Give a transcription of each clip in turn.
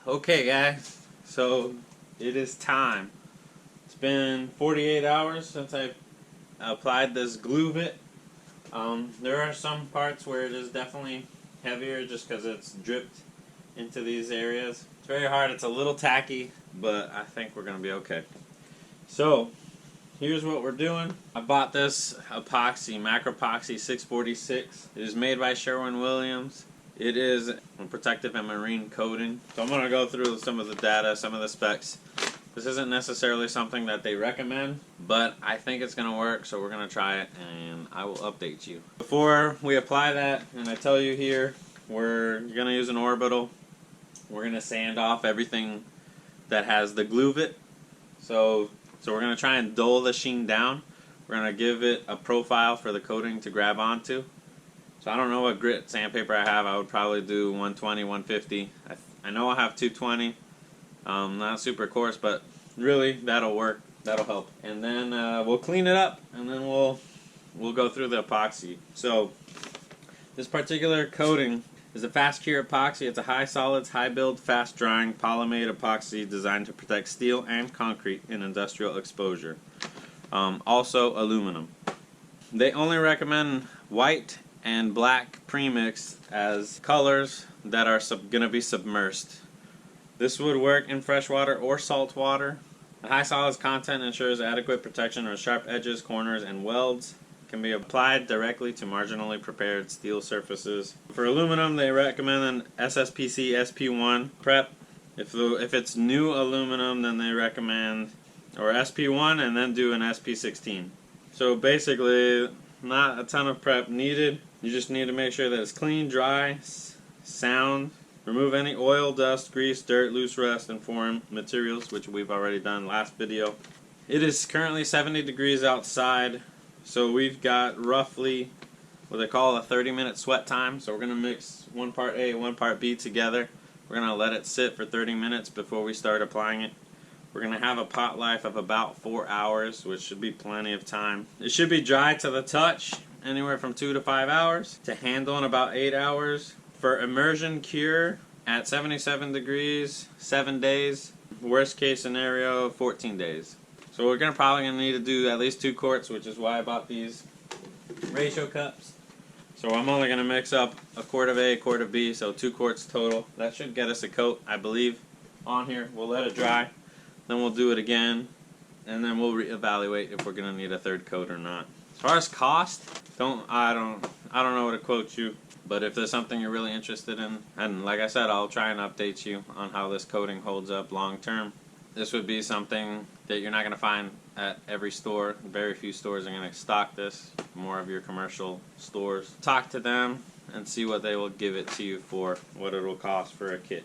Okay guys, so it is time. It's been 48 hours since I applied this glue bit. There are some parts where it is definitely heavier just because it's dripped into these areas. It's very hard, it's a little tacky, but I think we're going to be okay. So, here's what we're doing. I bought this epoxy, Macropoxy 646. It is made by Sherwin-Williams. It is a protective and marine coating. So I'm going to go through some of the data, some of the specs. This isn't necessarily something that they recommend, but I think it's going to work, so we're going to try it and I will update you. Before we apply that, and I tell you here, we're going to use an orbital. We're going to sand off everything that has the glue bit. So we're going to try and dull the sheen down. We're going to give it a profile for the coating to grab onto. So I don't know what grit sandpaper I have. I would probably do 120, 150. I know I have 220. Not super coarse, but really that'll work. That'll help. And then we'll clean it up, and then we'll go through the epoxy. So this particular coating is a fast cure epoxy. It's a high solids, high build, fast drying polyamide epoxy designed to protect steel and concrete in industrial exposure. Also aluminum. They only recommend white and black premix as colors that are going to be submersed. This would work in fresh water or salt water. The high solids content ensures adequate protection on sharp edges, corners, and welds. It can be applied directly to marginally prepared steel surfaces. For aluminum, they recommend an SSPC SP1 prep. If it's new aluminum, then they recommend or SP1 and then do an SP16. So basically, not a ton of prep needed. You just need to make sure that it's clean, dry, sound. Remove any oil, dust, grease, dirt, loose rust, and foreign materials, which we've already done last video. It is currently 70 degrees outside, so we've got roughly what they call a 30-minute sweat time. So we're going to mix one part A, one part B together. We're going to let it sit for 30 minutes before we start applying it. We're going to have a pot life of about 4 hours, which should be plenty of time. It should be dry to the touch, anywhere from 2 to 5 hours. To handle in about 8 hours. For immersion cure at 77 degrees, 7 days. Worst case scenario, 14 days. So we're probably going to need to do at least 2 quarts, which is why I bought these ratio cups. So I'm only going to mix up a quart of A, a quart of B, so 2 quarts total. That should get us a coat, I believe, on here. We'll let it dry. Then we'll do it again, and then we'll reevaluate if we're going to need a third coat or not. As far as cost, I don't know what to quote you, but if there's something you're really interested in, and like I said, I'll try and update you on how this coating holds up long term. This would be something that you're not going to find at every store. Very few stores are going to stock this. More of your commercial stores. Talk to them and see what they will give it to you for, what it will cost for a kit.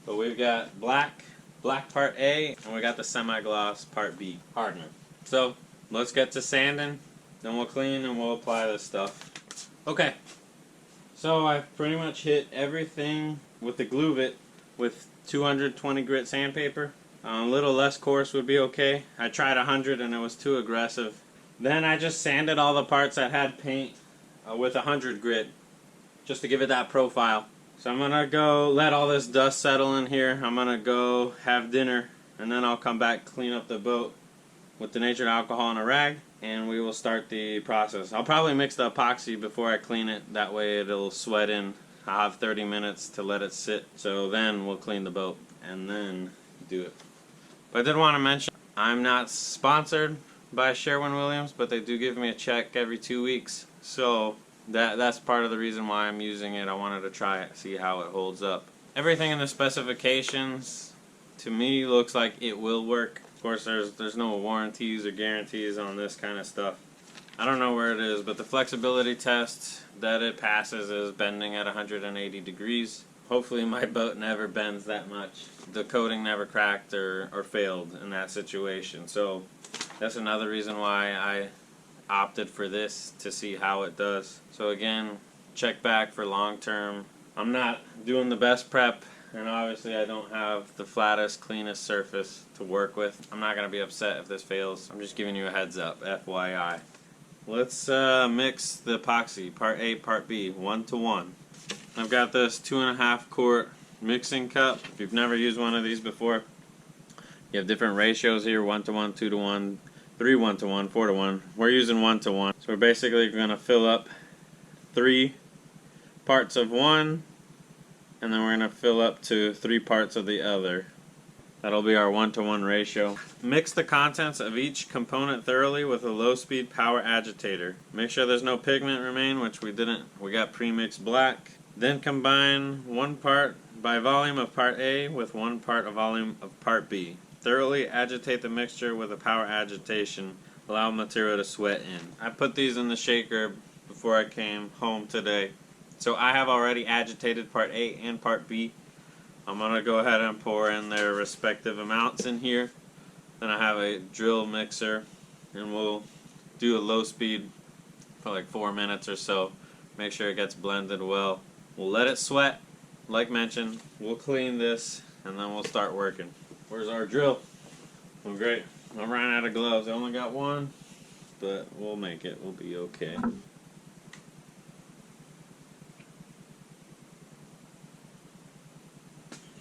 But we've got black part A, and we got the semi-gloss part B, hardener. So let's get to sanding, then we'll clean and we'll apply this stuff. Okay, so I've pretty much hit everything with the glue bit with 220 grit sandpaper. A little less coarse would be okay. I tried 100 and it was too aggressive. Then I just sanded all the parts that had paint with 100 grit, just to give it that profile. So I'm going to go let all this dust settle in here. I'm going to go have dinner, and then I'll come back, clean up the boat with denatured alcohol and a rag, and we will start the process. I'll probably mix the epoxy before I clean it. That way it'll sweat in. I'll have 30 minutes to let it sit. So then we'll clean the boat and then do it. But I did want to mention, I'm not sponsored by Sherwin-Williams, but they do give me a check every 2 weeks. So that's part of the reason why I'm using it. I wanted to try it, see how it holds up. Everything in the specifications to me looks like it will work. Of course, there's no warranties or guarantees on this kind of stuff. I don't know where it is, but the flexibility test that it passes is bending at 180 degrees. Hopefully my boat never bends that much. The coating never cracked or failed in that situation. So that's another reason why I opted for this, to see how it does. So again, check back for long term. I'm not doing the best prep, and obviously I don't have the flattest, cleanest surface to work with. I'm not going to be upset if this fails. I'm just giving you a heads up, FYI. Let's mix the epoxy, part A, part B, 1 to 1. I've got this 2.5 quart mixing cup. If you've never used one of these before, you have different ratios here: 1-to-1, 2-to-1, 3 1-to-1, 4-to-1. We're using 1-to-1. So we're basically going to fill up 3 parts of one, and then we're going to fill up to 3 parts of the other. That'll be our 1-to-1 ratio. Mix the contents of each component thoroughly with a low-speed power agitator. Make sure there's no pigment remain, which we didn't. We got pre-mixed black. Then combine 1 part by volume of part A with 1 part of volume of part B. Thoroughly agitate the mixture with a power agitation. Allow material to sweat in. I put these in the shaker before I came home today. So I have already agitated part A and part B. I'm going to go ahead and pour in their respective amounts in here. Then I have a drill mixer, and we'll do a low speed for like 4 minutes or so. Make sure it gets blended well. We'll let it sweat, like mentioned. We'll clean this, and then we'll start working. Where's our drill? Oh great, I ran out of gloves. I only got one, but we'll make it. We'll be okay.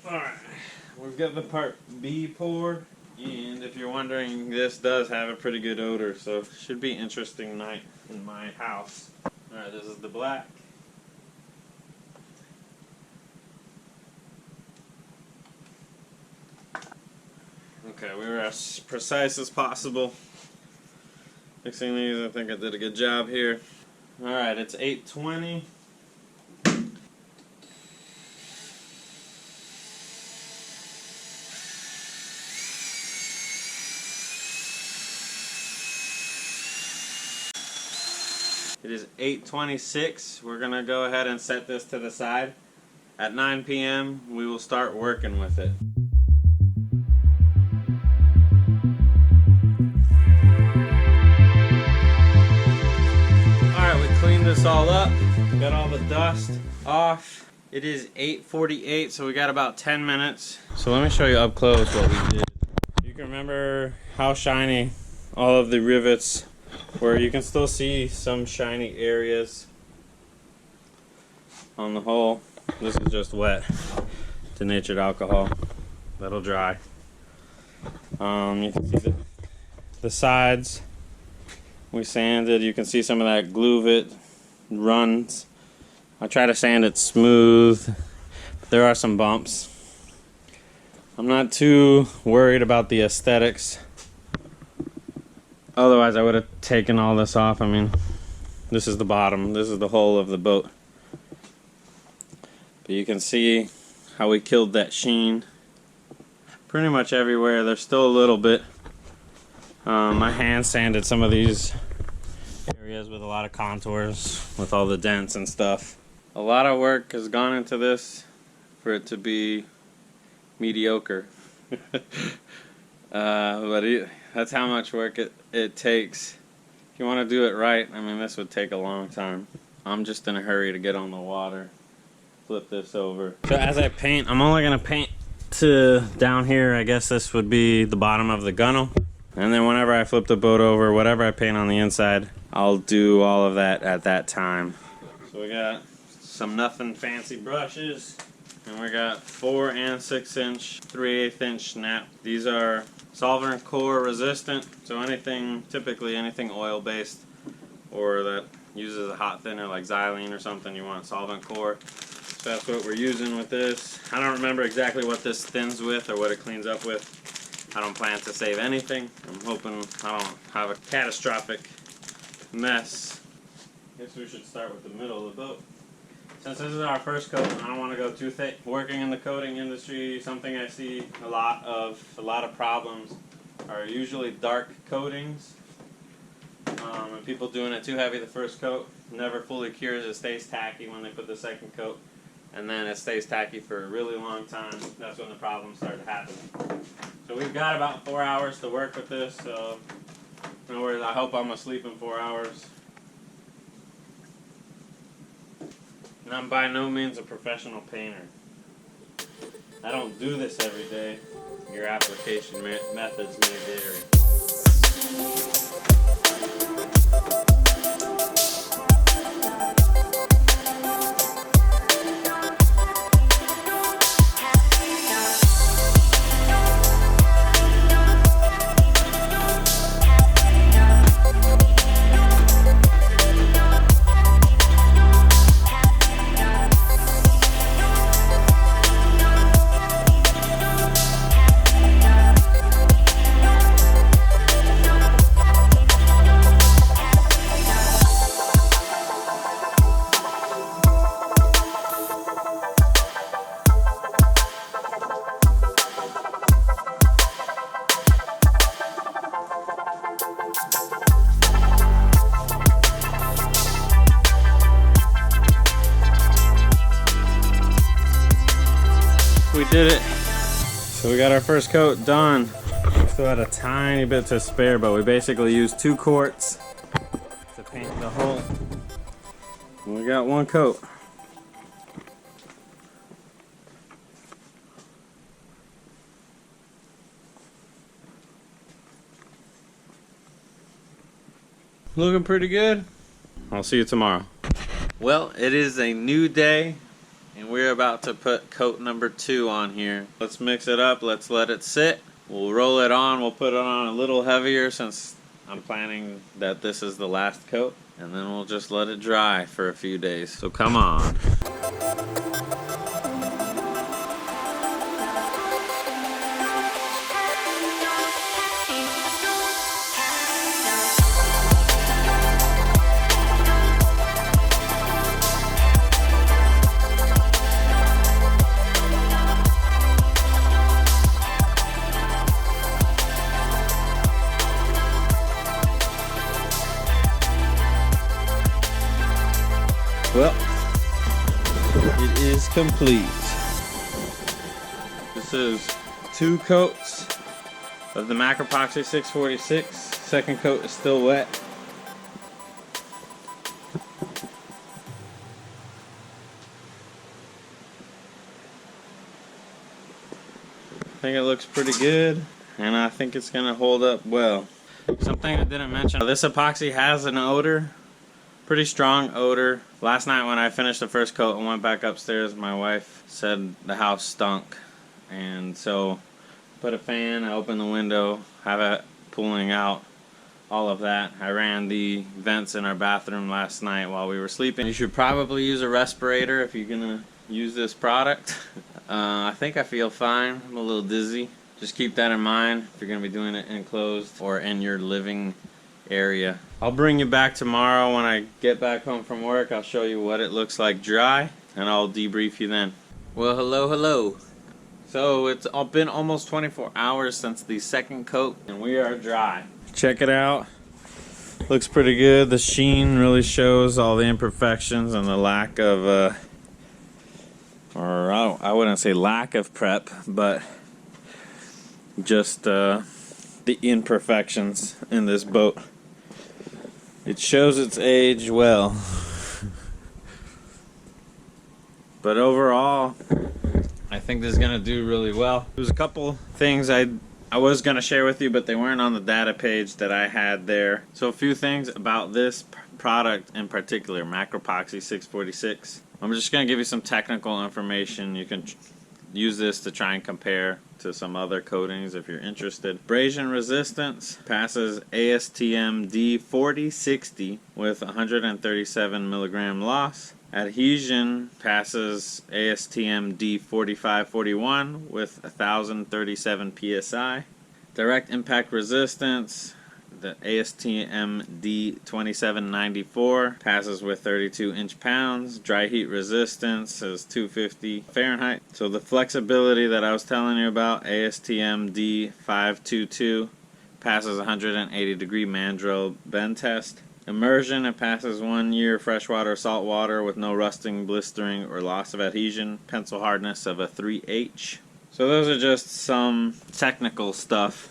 Alright, we've got the part B poured, and if you're wondering, this does have a pretty good odor, so it should be an interesting night in my house. Alright, this is the black. Okay, we were as precise as possible. Mixing these, I think I did a good job here. Alright, it's 8:20. It is 8:26. We're going to go ahead and set this to the side. At 9 p.m. we will start working with it. Alright, we cleaned this all up. Got all the dust off. It is 8:48, so we got about 10 minutes. So let me show you up close what we did. You can remember how shiny all of the rivets where you can still see some shiny areas on the hull. This is just wet, denatured alcohol. That'll dry. You can see the sides we sanded. You can see some of that glue runs. I try to sand it smooth, but there are some bumps. I'm not too worried about the aesthetics. Otherwise, I would have taken all this off. I mean, this is the bottom. This is the hull of the boat. But you can see how we killed that sheen. Pretty much everywhere. There's still a little bit. I hand sanded some of these areas with a lot of contours, with all the dents and stuff. A lot of work has gone into this for it to be mediocre. That's how much work it takes. If you want to do it right, I mean, this would take a long time. I'm just in a hurry to get on the water. Flip this over. So as I paint, I'm only going to paint to down here. I guess this would be the bottom of the gunnel. And then whenever I flip the boat over, whatever I paint on the inside, I'll do all of that at that time. So we got some nothing fancy brushes. And we got 4 and 6 inch, 3/8 inch snap. These are solvent core resistant, so typically anything oil based or that uses a hot thinner like xylene or something, you want solvent core. So that's what we're using with this. I don't remember exactly what this thins with or what it cleans up with. I don't plan to save anything. I'm hoping I don't have a catastrophic mess. Guess we should start with the middle of the boat. Since this is our first coat, I don't want to go too thick. Working in the coating industry, something I see a lot of problems are usually dark coatings. And people doing it too heavy the first coat never fully cures. It stays tacky when they put the second coat, and then it stays tacky for a really long time. That's when the problems start to happen. So we've got about 4 hours to work with this, so no worries. I hope I'm asleep in 4 hours. And I'm by no means a professional painter. I don't do this every day. Your application methods may vary. Did it. So we got our first coat done. Still had a tiny bit to spare, but we basically used 2 quarts to paint the whole. And we got 1 coat. Looking pretty good. I'll see you tomorrow. Well, it is a new day, and we're about to put coat number 2 on here. Let's mix it up. Let's let it sit. We'll roll it on. We'll put it on a little heavier since I'm planning that this is the last coat. And then we'll just let it dry for a few days. So come on. Well, it is complete. This is 2 coats of the Macropoxy 646. Second coat is still wet. I think it looks pretty good, and I think it's gonna hold up well. Something I didn't mention, this epoxy has an odor. Pretty strong odor. Last night when I finished the first coat and went back upstairs, my wife said the house stunk. And so put a fan, I opened the window, have it pulling out, all of that. I ran the vents in our bathroom last night while we were sleeping. You should probably use a respirator if you're gonna use this product. I think I feel fine. I'm a little dizzy. Just keep that in mind if you're gonna be doing it enclosed or in your living area. I'll bring you back tomorrow when I get back home from work. I'll show you what it looks like dry, and I'll debrief you then. Well, hello. So it's been almost 24 hours since the second coat, and we are dry. Check it out. Looks pretty good. The sheen really shows all the imperfections and the lack of, I wouldn't say lack of prep, but just the imperfections in this boat. It shows its age well. But overall, I think this is going to do really well. There's a couple things I was going to share with you, but they weren't on the data page that I had there. So a few things about this product in particular, Macropoxy 646. I'm just going to give you some technical information. You can use this to try and compare to some other coatings if you're interested. Abrasion resistance passes ASTM D4060 with 137 milligram loss. Adhesion passes ASTM D4541 with 1037 psi. Direct impact resistance, the ASTM D2794 passes with 32 inch-pounds. Dry heat resistance is 250 Fahrenheit. So the flexibility that I was telling you about, ASTM D522 passes 180 degree mandrel bend test. Immersion, it passes 1 year freshwater salt water with no rusting, blistering, or loss of adhesion. Pencil hardness of a 3H. So those are just some technical stuff.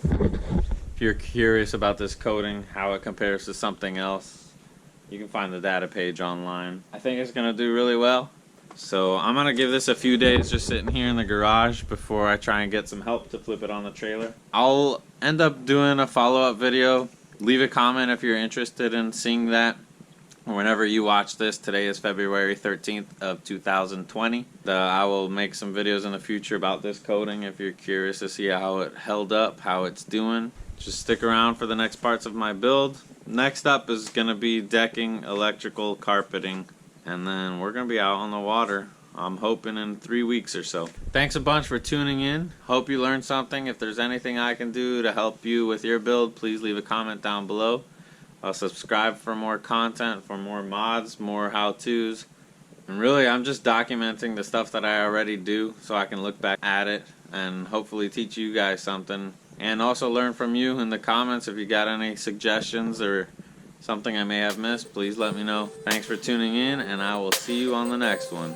If you're curious about this coating, how it compares to something else, you can find the data page online. I think it's going to do really well. So I'm going to give this a few days just sitting here in the garage before I try and get some help to flip it on the trailer. I'll end up doing a follow-up video. Leave a comment if you're interested in seeing that. Whenever you watch this, today is February 13th of 2020. I will make some videos in the future about this coating if you're curious to see how it held up, how it's doing. Just stick around for the next parts of my build. Next up is going to be decking, electrical, carpeting, and then we're going to be out on the water. I'm hoping in 3 weeks or so. Thanks a bunch for tuning in. Hope you learned something. If there's anything I can do to help you with your build, please leave a comment down below. Subscribe for more content, for more mods, more how-tos. And really, I'm just documenting the stuff that I already do so I can look back at it and hopefully teach you guys something. And also learn from you in the comments. If you got any suggestions or something I may have missed, please let me know. Thanks for tuning in, and I will see you on the next one.